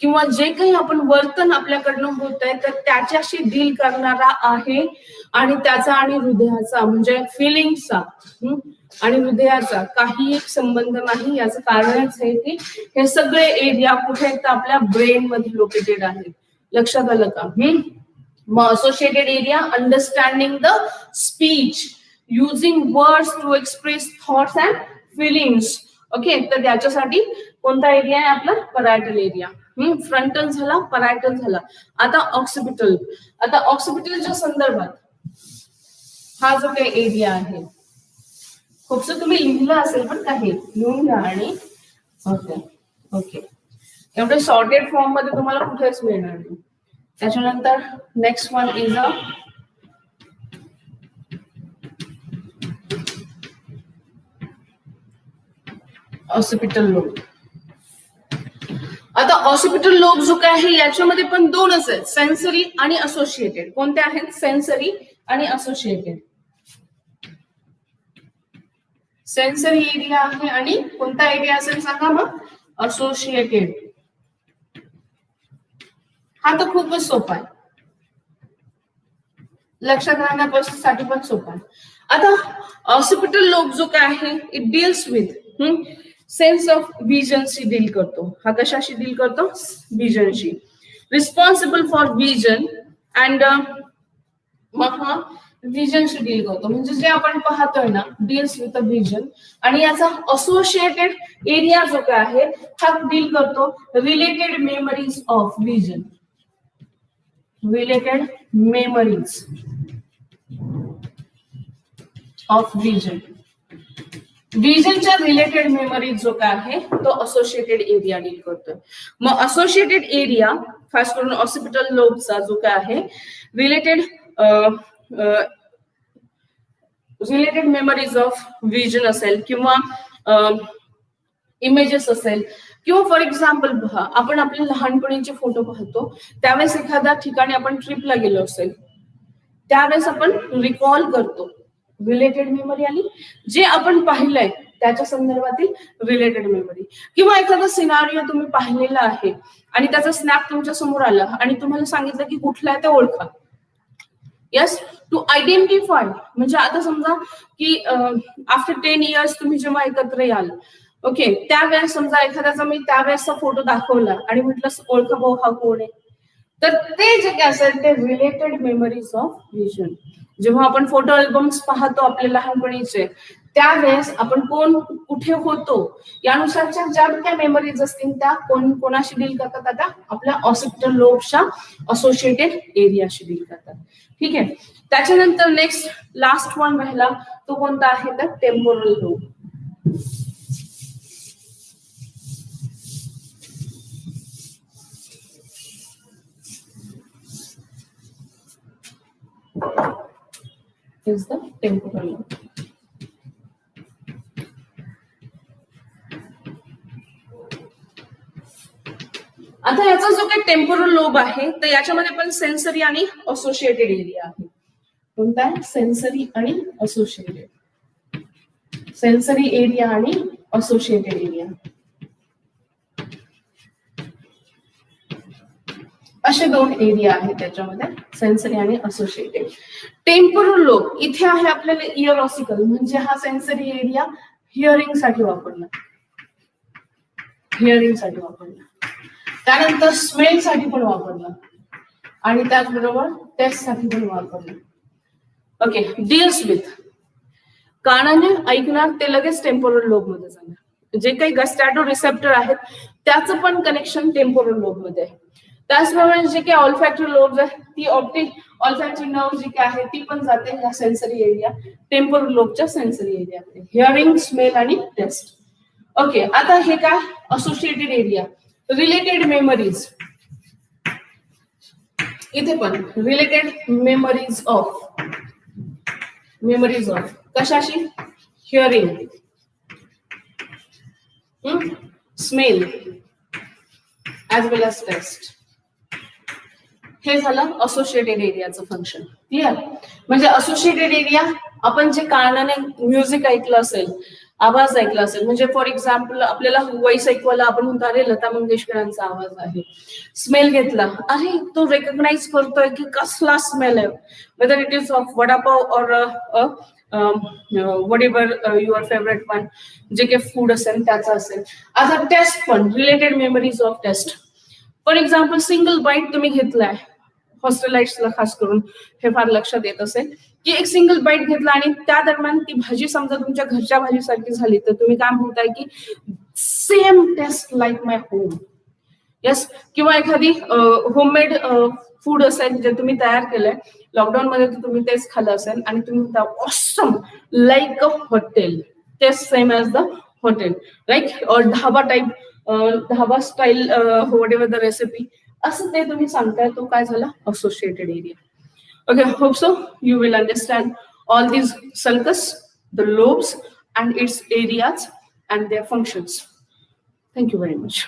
किंवा जे काही आपण वर्तन आपल्याकडनं होत आहे तर त्याच्याशी डील करणारा आहे आणि त्याचा आणि हृदयाचा म्हणजे फिलिंग्सचा आणि हृदयाचा काही एक संबंध नाही. याचं कारणच आहे की हे सगळे एरिया कुठे आहेत तर आपल्या ब्रेन मध्ये लोकेटेड आहेत. लक्षात आलं का? मग associated area understanding the speech using words to express thoughts and feelings. Okay, तर त्याच्यासाठी कोणता एरिया आहे आपला? Parietal area. फ्रंटल झाला, परायटल झाला. आता ऑक्सिपिटल. आता ऑक्सिपिटलच्या संदर्भात हा जो काही एरिया आहे, खूपसं तुम्ही लिहिलं असेल पण काही लिहून घ्या. आणि ओके ओके, एवढे सॉर्टेड फॉर्म मध्ये तुम्हाला कुठेच मिळणार नाही. त्याच्यानंतर next one is a occipital lobe. आता ऑसिपिटल लोब जो काय आहे याच्यामध्ये पण दोनच आहेत, सेन्सरी आणि असोसिएटेड. कोणते आहेत? सेन्सरी आणि असोसिएटेड. सेन्सरी एरिया आहे आणि कोणता एरिया असेल सांगा मग? असोसिएटेड. हा तर खूपच सोपा आहे, लक्षात राहण्यासाठी पण सोपा आहे. आता ऑसिपिटल लोब जो काय आहे it deals with sense of विजनशी डील करतो. हा कशाशी डील करतो? विजनशी. रिस्पॉन्सिबल फॉर विजन अँड मग हा विजनशी डील करतो, म्हणजे जे आपण पाहतोय ना डील्स विथ अ विजन. आणि याचा असोसिएटेड एरिया जो काय आहे हा डील करतो related memories of vision. Related memories of vision. विजनच्या रिलेटेड मेमरीज जो काय आहे तो असोसिएटेड एरिया डील करतोय. मग असोसिएटेड एरिया खास करून ऑसिपिटल लोबचा जो काय आहे रिलेटेड मेमरीज ऑफ विजन असेल किंवा इमेजेस असेल, किंवा फॉर एक्झाम्पल पहा आपण आपले लहानपणीचे फोटो पाहतो, त्यावेळेस एखाद्या ठिकाणी आपण ट्रिपला गेलो असेल त्यावेळेस आपण रिकॉल करतो. रिलेटेड मेमरी आली, जे आपण पाहिलंय त्याच्या संदर्भातील रिलेटेड मेमरी. किंवा एखादा सिनारिओ तुम्ही पाहिलेला आहे आणि त्याचा स्नॅप तुमच्या समोर आला आणि तुम्हाला सांगितलं की कुठला आहे ते ओळखा. Yes, to identify. म्हणजे आता समजा की आफ्टर 10 years तुम्ही जेव्हा एकत्र याल, ओके, त्यावेळेस समजा एखाद्याचा मी त्यावेळेसचा फोटो दाखवला आणि म्हटलं ओळखा भाऊ हा कोण आहे, तर ते जे काय असेल ते रिलेटेड मेमरीज ऑफ विजन. जेव्हा आपण फोटो अल्बम्स पाहतो आपले लहानपणीचे, त्यावेळेस आपण कोण कुठे होतो यानुसारच्या ज्या काही मेमरीज असतील त्या कोणाशी डील करतात? आता आपल्या ऑसिपिटल लोबच्या असोसिएटेड एरियाशी डील करतात. ठीक आहे. त्याच्यानंतर नेक्स्ट लास्ट वन राहिला तो कोणता आहे तर temporal lobe. is the temporal lobe. आता याचा जो काही टेम्पोरल लोब आहे तर याच्यामध्ये पण सेन्सरी आणि असोसिएटेड एरिया आहे. कोणता आहे? सेन्सरी आणि असोसिएटेड. सेन्सरी एरिया आणि असोसिएटेड एरिया असे दोन एरिया आहेत त्याच्यामध्ये, सेन्सरी आणि असोसिएटेड. टेम्पोरल लोब इथे आहे आपल्याला इयर ऑसिकल, म्हणजे हा सेन्सरी एरिया हिअरिंग साठी वापरला. त्यानंतर स्मेल साठी पण वापरला आणि त्याचबरोबर टेस्ट साठी पण वापरला. Okay, deals with. कानाने ऐकणार ते लगेच टेम्पोरल लोब मध्ये जाणार. जे काही गस्टॅटो रिसेप्टर आहेत त्याचं पण कनेक्शन टेम्पोरल लोब मध्ये आहे. त्याचप्रमाणे जे काही ऑल्फॅक्टरी लोब्स आहे ती ऑल्फॅक्टरी नर्व जी काय आहे ती पण जाते या सेन्सरी एरिया टेम्पोरल लोबच्या सेन्सरी एरियामध्ये. हिअरिंग, स्मेल आणि टेस्ट. ओके, आता हे काय? Associated area. Related memories. इथे पण रिलेटेड मेमरीज ऑफ कशाशी? हिअरिंग, स्मेल ऍज वेल एज टेस्ट. हे झालं असोसिएटेड एरियाचं फंक्शन. क्लिअर? म्हणजे असोसिएटेड एरिया आपण जे कानाने म्युझिक ऐकलं असेल, आवाज ऐकला असेल, म्हणजे फॉर एक्झाम्पल आपल्याला व्हॉइस ऐकवायला आपण म्हणतो अरे लता मंगेशकरांचा आवाज आहे. स्मेल घेतला, अरे तो रेकग्नाइज करतोय की कसला स्मेल आहे, whether it is of vada pav or whatever your favourite one, जे काही फूड असेल त्याचं असेल. आता टेस्ट पण related memories of taste. For example single bite तुम्ही घेतलाय, हॉस्टेलाइट्सला खास करून हे फार लक्षात येत असेल की एक सिंगल बाईट घेतला आणि त्या दरम्यान ती भाजी समजा तुमच्या घरच्या भाजीसारखी झाली तर तुम्ही काय म्हणताय की सेम टेस्ट लाईक माय होम. येस. किंवा एखादी होममेड फूड असेल जे तुम्ही तयार केलंय लॉकडाऊन मध्ये, तर तुम्ही तेच खाल्लं असेल आणि तुम्ही awesome like a hotel, taste same as the hotel, like or dhaba type, dhaba style, whatever the recipe, असं ते तुम्ही सांगताय, तो काय झाला associated area. Okay, hope so you will understand all these sulcus, the lobes and its areas and their functions. Thank you very much.